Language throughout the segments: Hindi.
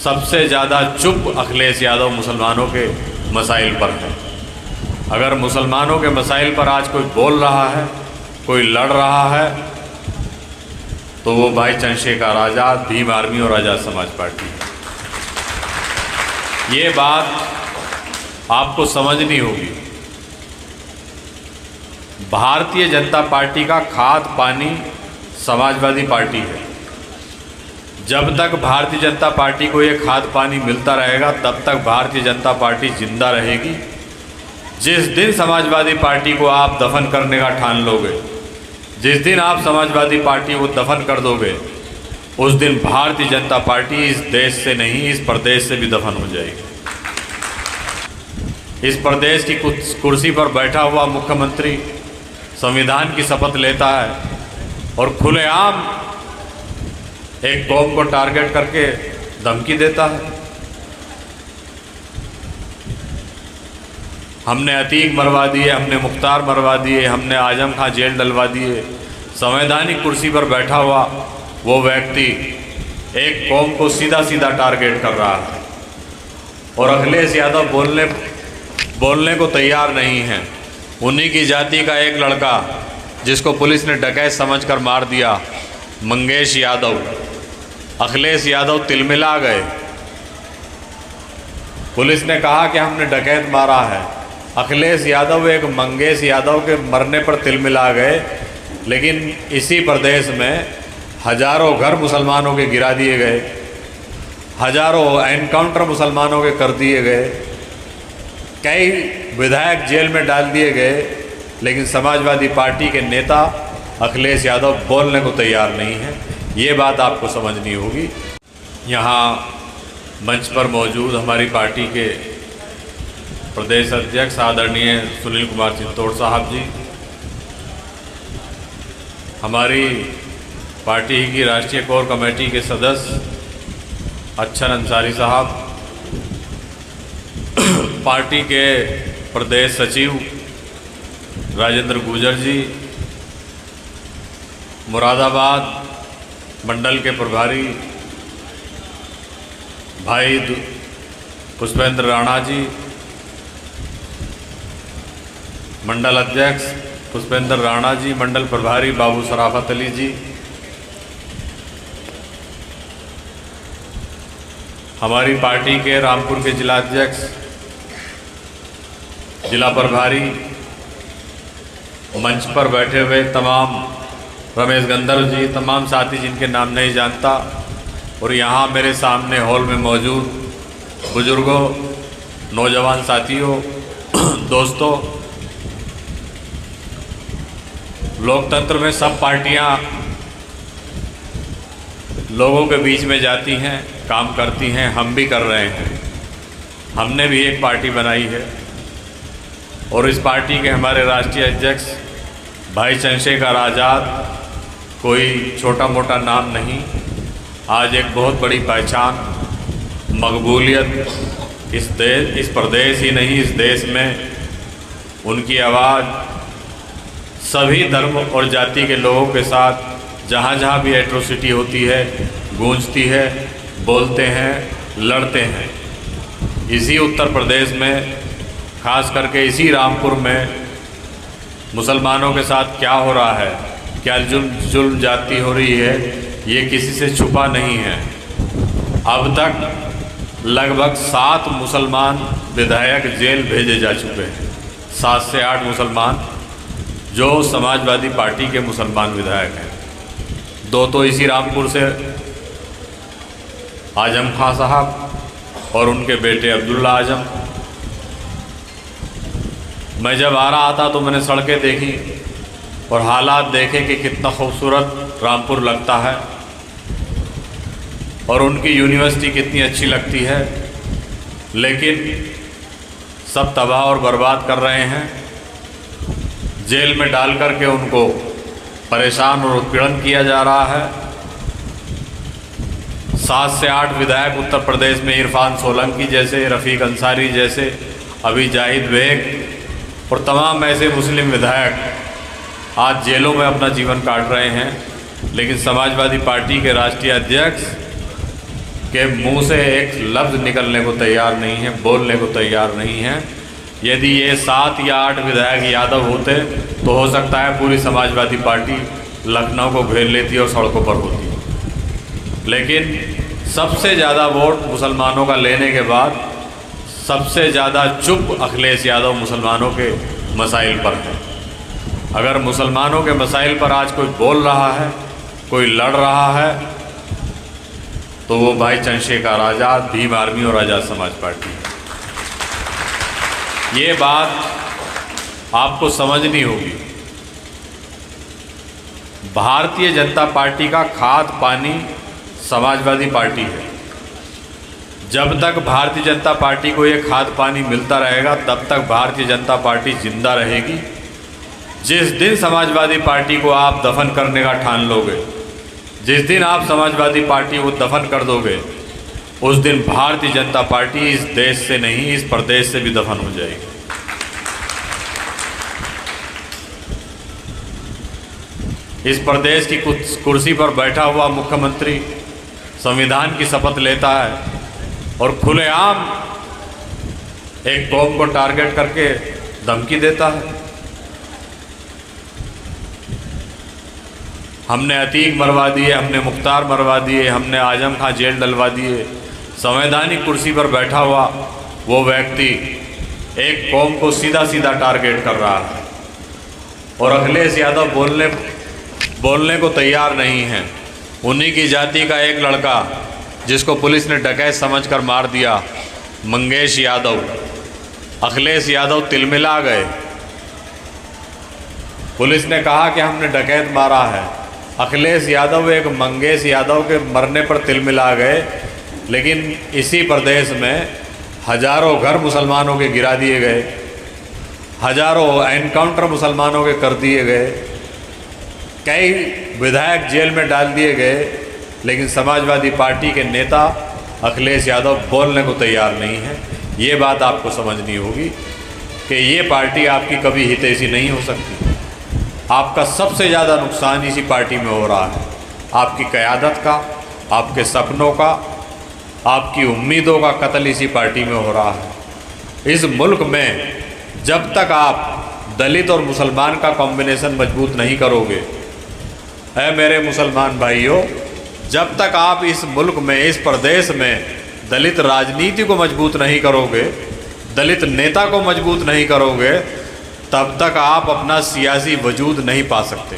सबसे ज़्यादा चुप अखिलेश यादव मुसलमानों के मसाइल पर है। अगर मुसलमानों के मसाइल पर आज कोई बोल रहा है, कोई लड़ रहा है, तो वो भाई चंद्रशेखर आज़ाद, भीम आर्मी और आज़ाद समाज पार्टी है। ये बात आपको समझनी होगी। भारतीय जनता पार्टी का खाद पानी समाजवादी पार्टी है। जब तक भारतीय जनता पार्टी को ये खाद पानी मिलता रहेगा, तब तक भारतीय जनता पार्टी जिंदा रहेगी। जिस दिन समाजवादी पार्टी को आप दफन करने का ठान लोगे, जिस दिन आप समाजवादी पार्टी को दफन कर दोगे, उस दिन भारतीय जनता पार्टी इस देश से नहीं, इस प्रदेश से भी दफन हो जाएगी। इस प्रदेश की कुर्सी पर बैठा हुआ मुख्यमंत्री संविधान की शपथ लेता है और खुलेआम एक कौम को टारगेट करके धमकी देता है। हमने अतीक मरवा दिए, हमने मुख्तार मरवा दिए, हमने आजम खां जेल डलवा दिए। संवैधानिक कुर्सी पर बैठा हुआ वो व्यक्ति एक कौम को सीधा सीधा टारगेट कर रहा है और अखिलेश यादव बोलने को तैयार नहीं है। उन्हीं की जाति का एक लड़का जिसको पुलिस ने डकैत समझकर मार दिया, मंगेश यादव, अखिलेश यादव तिलमिला गए। पुलिस ने कहा कि हमने डकैत मारा है। अखिलेश यादव एक मंगेश यादव के मरने पर तिलमिला गए, लेकिन इसी प्रदेश में हजारों घर मुसलमानों के गिरा दिए गए, हजारों एनकाउंटर मुसलमानों के कर दिए गए, कई विधायक जेल में डाल दिए गए, लेकिन समाजवादी पार्टी के नेता अखिलेश यादव बोलने को तैयार नहीं है। ये बात आपको समझनी होगी। यहाँ मंच पर मौजूद हमारी पार्टी के प्रदेश अध्यक्ष आदरणीय सुनील कुमार चित्तौड़ साहब जी, हमारी पार्टी की राष्ट्रीय कोर कमेटी के सदस्य अच्छन अंसारी साहब, पार्टी के प्रदेश सचिव राजेंद्र गुर्जर जी, मुरादाबाद मंडल के प्रभारी भाई पुष्पेंद्र राणा जी, मंडल अध्यक्ष पुष्पेंद्र राणा जी, मंडल प्रभारी बाबू सराफत अली जी, हमारी पार्टी के रामपुर के जिला अध्यक्ष, जिला प्रभारी, मंच पर बैठे हुए तमाम रमेश गंधर्व जी, तमाम साथी जिनके नाम नहीं जानता, और यहाँ मेरे सामने हॉल में मौजूद बुजुर्गों, नौजवान साथियों, दोस्तों, लोकतंत्र में सब पार्टियां लोगों के बीच में जाती हैं, काम करती हैं। हम भी कर रहे हैं। हमने भी एक पार्टी बनाई है और इस पार्टी के हमारे राष्ट्रीय अध्यक्ष भाई चंद्रशेखर आज़ाद कोई छोटा मोटा नाम नहीं, आज एक बहुत बड़ी पहचान, मकबूलियत इस प्रदेश ही नहीं, इस देश में उनकी आवाज़ सभी धर्म और जाति के लोगों के साथ जहाँ जहाँ भी एट्रोसिटी होती है गूंजती है, बोलते हैं, लड़ते हैं। इसी उत्तर प्रदेश में, खास करके इसी रामपुर में मुसलमानों के साथ क्या हो रहा है, क्या जुल्म जाती हो रही है, ये किसी से छुपा नहीं है। अब तक लगभग 7 मुसलमान विधायक जेल भेजे जा चुके हैं, 7 से 8 मुसलमान जो समाजवादी पार्टी के मुसलमान विधायक हैं। 2 तो इसी रामपुर से आजम खां साहब और उनके बेटे अब्दुल्ला आजम। मैं जब आ रहा था तो मैंने सड़कें देखी और हालात देखे कि कितना खूबसूरत रामपुर लगता है और उनकी यूनिवर्सिटी कितनी अच्छी लगती है, लेकिन सब तबाह और बर्बाद कर रहे हैं। जेल में डाल करके उनको परेशान और उत्पीड़न किया जा रहा है। 7 से 8 विधायक उत्तर प्रदेश में इरफान सोलंकी जैसे, रफ़ीक अंसारी जैसे, अभी जाहिद बेग और तमाम ऐसे मुस्लिम विधायक आज जेलों में अपना जीवन काट रहे हैं। लेकिन समाजवादी पार्टी के राष्ट्रीय अध्यक्ष के मुंह से एक लफ्ज़ निकलने को तैयार नहीं है, बोलने को तैयार नहीं है। यदि ये 7 या 8 विधायक यादव होते तो हो सकता है पूरी समाजवादी पार्टी लखनऊ को घेर लेती और सड़कों पर होती। लेकिन सबसे ज़्यादा वोट मुसलमानों का लेने के बाद सबसे ज़्यादा चुप अखिलेश यादव मुसलमानों के मसाइल पर है। अगर मुसलमानों के मसाइल पर आज कोई बोल रहा है, कोई लड़ रहा है, तो वो भाई चंद्रशेखर आज़ाद, भीम आर्मी और आज़ाद समाज पार्टी है। ये बात आपको समझनी होगी। भारतीय जनता पार्टी का खाद पानी समाजवादी पार्टी है। जब तक भारतीय जनता पार्टी को ये खाद पानी मिलता रहेगा तब तक भारतीय जनता पार्टी जिंदा रहेगी। जिस दिन समाजवादी पार्टी को आप दफन करने का ठान लोगे, जिस दिन आप समाजवादी पार्टी को दफन कर दोगे, उस दिन भारतीय जनता पार्टी इस देश से नहीं, इस प्रदेश से भी दफन हो जाएगी। इस प्रदेश की कुर्सी पर बैठा हुआ मुख्यमंत्री संविधान की शपथ लेता है और खुलेआम एक कौम को टारगेट करके धमकी देता है। हमने अतीक मरवा दिए, हमने मुख्तार मरवा दिए, हमने आजम खां जेल डलवा दिए। संवैधानिक कुर्सी पर बैठा हुआ वो व्यक्ति एक कौम को सीधा सीधा टारगेट कर रहा है और अखिलेश यादव बोलने को तैयार नहीं है। उन्हीं की जाति का एक लड़का जिसको पुलिस ने डकैत समझकर मार दिया, मंगेश यादव, अखिलेश यादव तिलमिला गए। पुलिस ने कहा कि हमने डकैत मारा है। अखिलेश यादव एक मंगेश यादव के मरने पर तिलमिला गए, लेकिन इसी प्रदेश में हजारों घर मुसलमानों के गिरा दिए गए, हजारों एनकाउंटर मुसलमानों के कर दिए गए, कई विधायक जेल में डाल दिए गए, लेकिन समाजवादी पार्टी के नेता अखिलेश यादव बोलने को तैयार नहीं है। ये बात आपको समझनी होगी कि ये पार्टी आपकी कभी हितैषी नहीं हो सकती। आपका सबसे ज़्यादा नुकसान इसी पार्टी में हो रहा है। आपकी क़यादत का, आपके सपनों का, आपकी उम्मीदों का कत्ल इसी पार्टी में हो रहा है। इस मुल्क में जब तक आप दलित और मुसलमान का कॉम्बिनेशन मजबूत नहीं करोगे, है मेरे मुसलमान भाइयों, जब तक आप इस मुल्क में, इस प्रदेश में दलित राजनीति को मजबूत नहीं करोगे, दलित नेता को मजबूत नहीं करोगे, तब तक आप अपना सियासी वजूद नहीं पा सकते।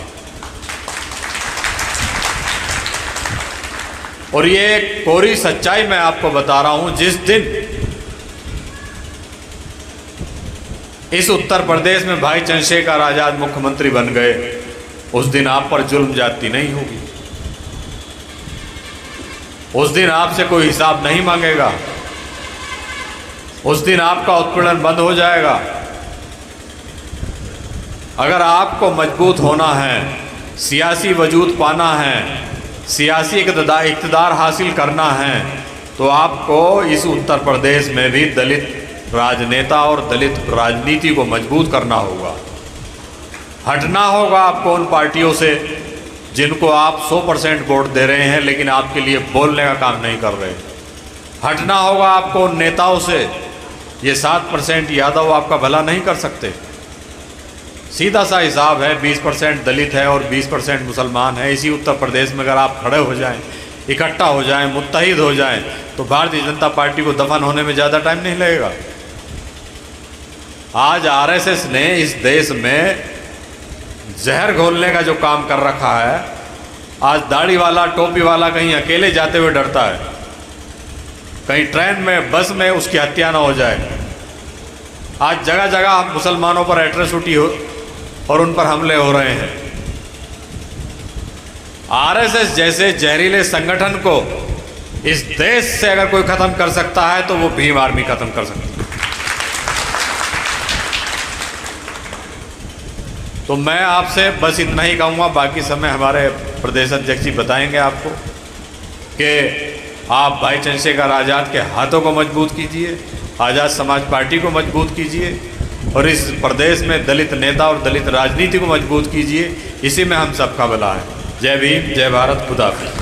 और ये कोरी सच्चाई मैं आपको बता रहा हूं। जिस दिन इस उत्तर प्रदेश में भाई चंद्रशेखर आज़ाद मुख्यमंत्री बन गए, उस दिन आप पर जुल्म ज्यादती नहीं होगी। उस दिन आपसे कोई हिसाब नहीं मांगेगा। उस दिन आपका उत्पीड़न बंद हो जाएगा। अगर आपको मजबूत होना है, सियासी वजूद पाना है, सियासी इक़्तिदार हासिल करना है, तो आपको इस उत्तर प्रदेश में भी दलित राजनेता और दलित राजनीति को मजबूत करना होगा। हटना होगा आपको उन पार्टियों से जिनको आप 100% वोट दे रहे हैं लेकिन आपके लिए बोलने का काम नहीं कर रहे। हटना होगा आपको उन नेताओं से, ये 7% यादव आपका भला नहीं कर सकते। सीधा सा हिसाब है, 20% दलित है और 20% मुसलमान है। इसी उत्तर प्रदेश में अगर आप खड़े हो जाएं, इकट्ठा हो जाएं, मुत्तहिद हो जाएं, तो भारतीय जनता पार्टी को दफन होने में ज़्यादा टाइम नहीं लगेगा। आज आरएसएस ने इस देश में जहर घोलने का जो काम कर रखा है, आज दाढ़ी वाला, टोपी वाला कहीं अकेले जाते हुए डरता है, कहीं ट्रेन में, बस में उसकी हत्या ना हो जाए। आज जगह जगह मुसलमानों पर एट्रोसिटी हो और उन पर हमले हो रहे हैं। आरएसएस जैसे जहरीले संगठन को इस देश से अगर कोई खत्म कर सकता है तो वो भीम आर्मी खत्म कर सकती है। तो मैं आपसे बस इतना ही कहूँगा, बाकी समय हमारे प्रदेश अध्यक्ष जी बताएंगे आपको कि आप भाई चंद्रशेखर आज़ाद के हाथों को मजबूत कीजिए, आज़ाद समाज पार्टी को मजबूत कीजिए और इस प्रदेश में दलित नेता और दलित राजनीति को मजबूत कीजिए। इसी में हम सबका भला है। जय भीम, जय भारत, खुदा हाफिज़।